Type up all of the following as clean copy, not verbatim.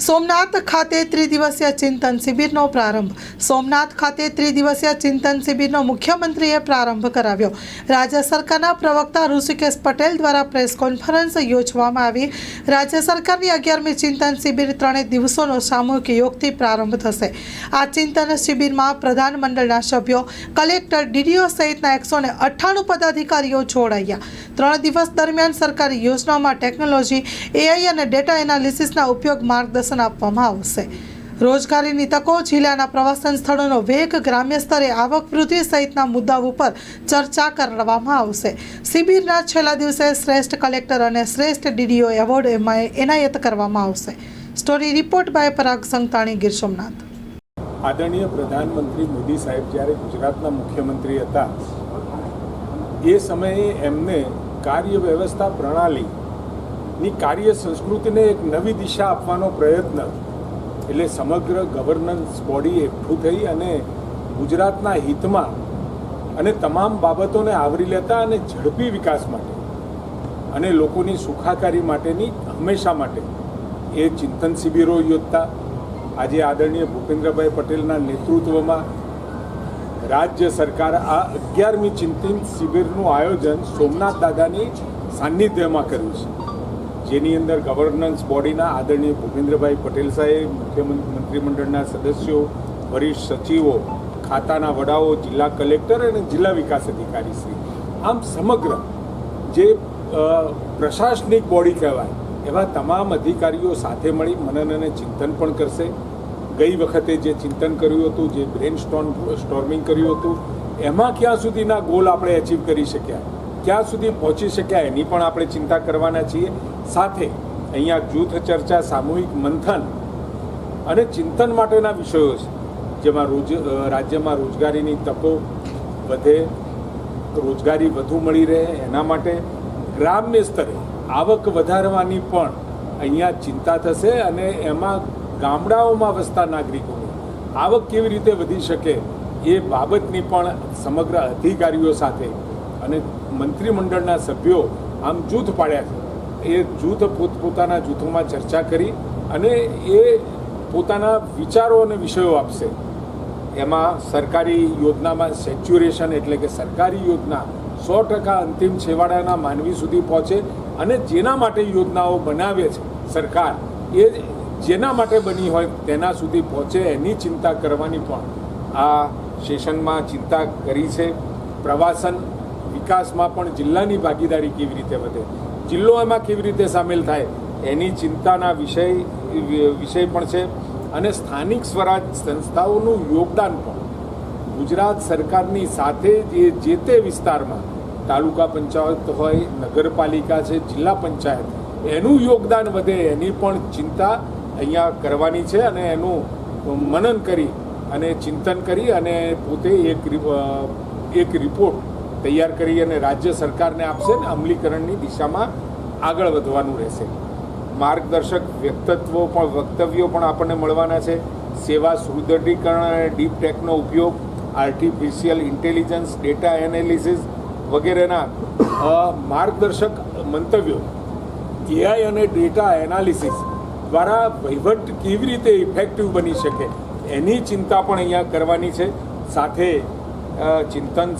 સોમનાથ ખાતે ત્રિદિવસીય ચિંતન શિબિરનો પ્રારંભ. સોમનાથ ખાતે ત્રિદિવસીય ચિંતન શિબિરનો મુખ્યમંત્રીએ પ્રારંભ કરાવ્યો. રાજ્ય સરકારના પ્રવક્તા ઋષિકેશ પટેલ દ્વારા પ્રેસ કોન્ફરન્સ યોજવામાં આવી. રાજ્ય સરકારની 11મી ચિંતન શિબિર 3 દિવસોનો સામૂહિક યોગથી પ્રારંભ થશે. આ ચિંતન શિબિરમાં પ્રધાનમંડળના સભ્યો, કલેક્ટર, ડીડીઓ સહિતના 198 પદાધિકારીઓ જોડાયા. 3 દિવસ દરમિયાન સરકારી યોજનાઓમાં ટેકનોલોજી, એઆઈ અને ડેટા એનાલિસિસના ઉપયોગ માર્ગદર્શન આપવામાં આવશે. રોજગારીની તકો, જિલ્લાના પ્રવાસન સ્થળોનો વેગ, ગ્રામ્ય સ્તરે આવક વૃદ્ધિ સહિતના મુદ્દાઓ પર ચર્ચા કરવામાં આવશે. શિબિરના છેલ્લા દિવસે શ્રેષ્ઠ કલેક્ટર અને શ્રેષ્ઠ ડીડીઓ એવોર્ડ એનાયત કરવામાં આવશે. સ્ટોરી રિપોર્ટ બાય પરાગ સંતાણી, ગીર સોમનાથ. આદરણીય પ્રધાનમંત્રી મોદી સાહેબ જ્યારે ગુજરાતના મુખ્યમંત્રી હતા એ સમયે એમને કાર્ય વ્યવસ્થા પ્રણાલીની કાર્ય સંસ્કૃતિને એક નવી દિશા આપવાનો પ્રયત્ન, એટલે સમગ્ર ગવર્નન્સ બોડી એકઠું થઈ અને ગુજરાતના હિતમાં અને તમામ બાબતોને આવરી લેતા અને ઝડપી વિકાસ માટે અને લોકોની સુખાકારી માટેની હંમેશા માટે એ ચિંતન શિબિરો યોજતા. આજે આદરણીય ભૂપેન્દ્રભાઈ પટેલના નેતૃત્વમાં રાજ્ય સરકાર આ 11મી ચિંતન શિબિરનું આયોજન સોમનાથ દાદાની સાનિધ્યમાં કર્યું છે, જેની અંદર ગવર્નન્સ બોડીના આદરણીય ભૂપેન્દ્રભાઈ પટેલ સાહેબ, મુખ્યમંત્રી મંત્રીમંડળના સદસ્યો, વરિષ્ઠ સચિવો, ખાતાના વડાઓ, જિલ્લા કલેક્ટર અને જિલ્લા વિકાસ અધિકારી શ્રી, આમ સમગ્ર જે પ્રશાસનિક બોડી કહેવાય એવા તમામ અધિકારીઓ સાથે મળી મનન અને ચિંતન પણ કરશે. ગઈ વખતે જે ચિંતન કર્યું હતું, જે બ્રેન સ્ટોર્મિંગ કર્યું હતું, એમાં ક્યાં સુધીના ગોલ આપણે અચીવ કરી શક્યા, ક્યાં સુધી પહોંચી શક્યા, એની પણ આપણે ચિંતા કરવાના છીએ. સાથે અહીંયા જૂથ ચર્ચા, સામૂહિક મંથન અને ચિંતન માટેના વિષયો છે, જેમાં રાજ્યમાં રોજગારીની તકો વધે, રોજગારી વધુ મળી રહે, એના માટે ગ્રામ્ય સ્તરે આવક વધારવાની પણ અહીંયા ચિંતા થશે અને એમાં ગામડાઓમાં વસતા નાગરિકોની આવક કેવી રીતે વધી શકે એ બાબતની પણ સમગ્ર અધિકારીઓ સાથે અને મંત્રીમંડળના સભ્યો આમ જૂથ પાડ્યા છે. એ જૂથ પોતપોતાના જૂથોમાં ચર્ચા કરી અને એ પોતાના વિચારો અને વિષયો આપશે. એમાં સરકારી યોજનામાં સેચ્યુરેશન, એટલે કે સરકારી યોજના 100% અંતિમ છેવાડાના માનવી સુધી પહોંચે અને જેના માટે યોજનાઓ બનાવે છે સરકાર, એ જેના માટે બની હોય તેના સુધી પહોંચે એની ચિંતા કરવાની પણ આ સેશનમાં ચિંતા કરી છે. પ્રવાસન વિકાસમાં પણ જિલ્લાની ભાગીદારી કેવી રીતે વધે, જિલ્લો એમાં કેવી રીતે સામેલ થાય એની ચિંતાના વિષય પણ છે. અને સ્થાનિક સ્વરાજ સંસ્થાઓનું યોગદાન પણ ગુજરાત સરકારની સાથે જે તે વિસ્તારમાં તાલુકા પંચાયત હોય, નગરપાલિકા છે, જિલ્લા પંચાયત, એનું યોગદાન વધે એની પણ ચિંતા અહીંયા કરવાની છે. અને એનું મનન કરી અને ચિંતન કરી અને પોતે એક રિપોર્ટ તૈયાર કરી અને રાજ્ય સરકારને આપશે ને અમલીકરણની દિશામાં આગળ વધવાનું રહેશે. માર્ગદર્શક વક્તવ્યો પણ આપણને મળવાના છે. સેવા સુદૃઢીકરણ અને ડીપ ટેકનો ઉપયોગ, આર્ટિફિશિયલ ઇન્ટેલિજન્સ, ડેટા એનાલિસિસ વગેરેના માર્ગદર્શક મંતવ્યો, એઆઈ અને ડેટા એનાલિસિસ દ્વારા વહીવટ કેવી રીતે ઇફેક્ટિવ બની શકે એની ચિંતા પણ અહીંયા કરવાની છે. સાથે ચિંતન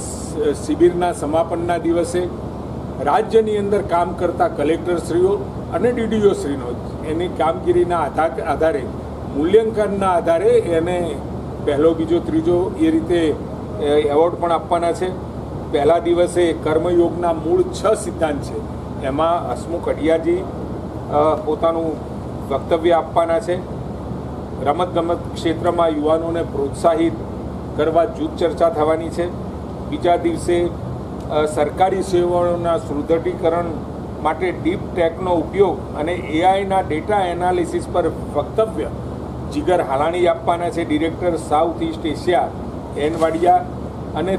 શિબિરના સમાપનના દિવસે રાજ્યની અંદર કામ કરતા કલેક્ટરશ્રીઓ અને ડીડીઓશ્રીનો એની કામગીરીના આધારે, મૂલ્યાંકનના આધારે એને પહેલો, બીજો, ત્રીજો એ રીતે એવોર્ડ પણ આપવાના છે. પહેલા દિવસે કર્મયોગના મૂળ 6 સિદ્ધાંત છે, એમાં હસમુખ અઢિયાજી પોતાનું વક્તવ્ય આપવાના છે. રમતગમત ક્ષેત્રમાં યુવાનોને પ્રોત્સાહિત કરવા જૂથ ચર્ચા થવાની છે. બીજા દિવસે સરકારી સેવાઓના સુદૃઢીકરણ માટે ડીપ ટેકનો ઉપયોગ અને એઆઈના ડેટા એનાલિસિસ પર વક્તવ્ય જીગર હાલાણી આપવાના છે, director South East Asia N Wadia. અને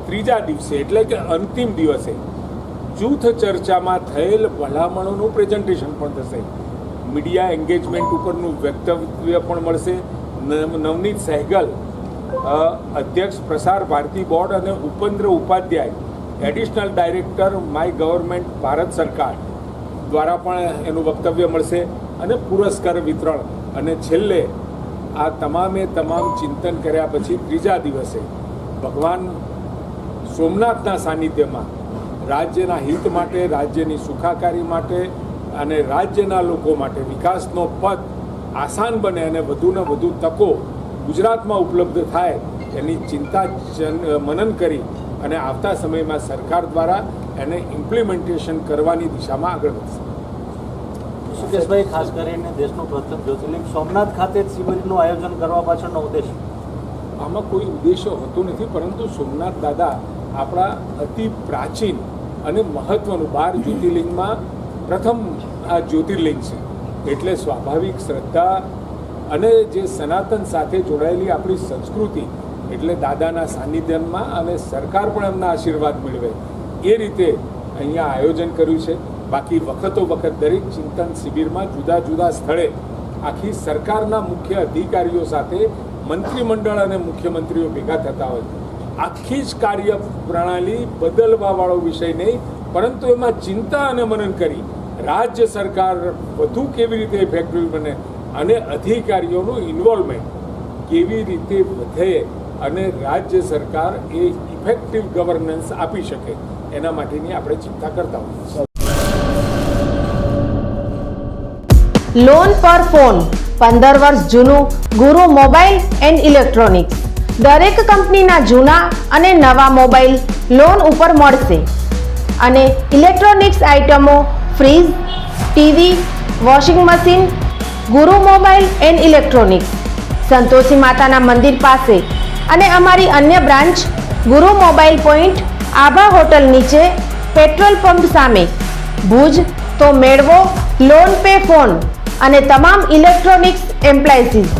ત્રીજા દિવસે એટલે કે અંતિમ દિવસે જૂથ ચર્ચામાં થયેલ ભલામણોનું પ્રેઝન્ટેશન પણ થશે. મીડિયા એન્ગેજમેન્ટ ઉપરનું વક્તવ્ય પણ મળશે. નવનીત સહેગલ, અધ્યક્ષ પ્રસાર ભારતી બોર્ડ, અને Upendra Upadhyay, additional director, my government, Bharat સરકાર દ્વારા પણ એનું વક્તવ્ય મળશે અને પુરસ્કાર વિતરણ અને છેલ્લે આ તમામ ચિંતન કર્યા પછી ત્રીજા દિવસે ભગવાન સોમનાથના સાનિધ્યમાં રાજ્યના હિત માટે, રાજ્યની સુખાકારી માટે અને રાજ્યના લોકો માટે વિકાસનો પથ આસાન બને અને વધુને વધુ તકો ગુજરાતમાં ઉપલબ્ધ થાય એની ચિંતા મનન કરી અને આવતા સમયમાં સરકાર દ્વારા એને ઇમ્પ્લિમેન્ટેશન કરવાની દિશામાં આગળ વધશે. સુકેશભાઈ, ખાસ કરીને દેશનું પ્રથમ જ્યોતિર્લિંગ સોમનાથ ખાતે જ શિબિરનું આયોજન કરવા પાછળનો ઉદ્દેશ? આમાં કોઈ ઉદ્દેશ્ય હોતો નથી, પરંતુ સોમનાથ દાદા આપણા અતિ પ્રાચીન અને મહત્વનું 12 જ્યોતિર્લિંગમાં પ્રથમ આ જ્યોતિર્લિંગ છે. એટલે સ્વાભાવિક શ્રદ્ધા અને જે સનાતન સાથે જોડાયેલી આપણી સંસ્કૃતિ એટલે દાદાના સાનિધ્યમાં અને સરકાર પણ એમના આશીર્વાદ મેળવે એ રીતે અહીંયા આયોજન કર્યું છે. બાકી વખતો વખત દરેક ચિંતન શિબિરમાં જુદા જુદા સ્થળે આખી સરકારના મુખ્ય અધિકારીઓ સાથે મંત્રીમંડળ અને મુખ્યમંત્રીઓ ભેગા થતા હોય. આખી જ કાર્ય પ્રણાલી બદલવાવાળો વિષય નહીં, પરંતુ એમાં ચિંતા અને મનન કરી રાજ્ય સરકાર વધુ કેવી રીતે ઇફેક્ટિવ બને અને અધિકારીઓનું ઇન્વોલ્વમેન્ટ કેવી રીતે વધે અને રાજ્ય સરકાર એ ઇફેક્ટિવ ગવર્નન્સ આપી શકે એના માટેની આપણે ચિંતા કરતા હોઈએ. લોન પર ફોન 15 વર્ષ જૂનું ગુરુ મોબાઈલ એન્ડ ઇલેક્ટ્રોનિક્સ. દરેક કંપનીના જૂના અને નવા મોબાઈલ લોન ઉપર મળશે અને ઇલેક્ટ્રોનિક્સ આઇટમો ફ્રીજ, ટીવી, વોશિંગ મશીન. ગુરુ મોબાઈલ એન્ડ ઇલેક્ટ્રોનિક્સ, સંતોષી માતાના મંદિર પાસે અને અમારી અન્ય બ્રાન્ચ ગુરુ મોબાઈલ પોઈન્ટ, આભા હોટલ નીચે, પેટ્રોલ પંપ સામે, ભુજ. તો મેળવો લોન પે ફોન અને તમામ ઇલેક્ટ્રોનિક્સ એપ્લાયન્સીસ.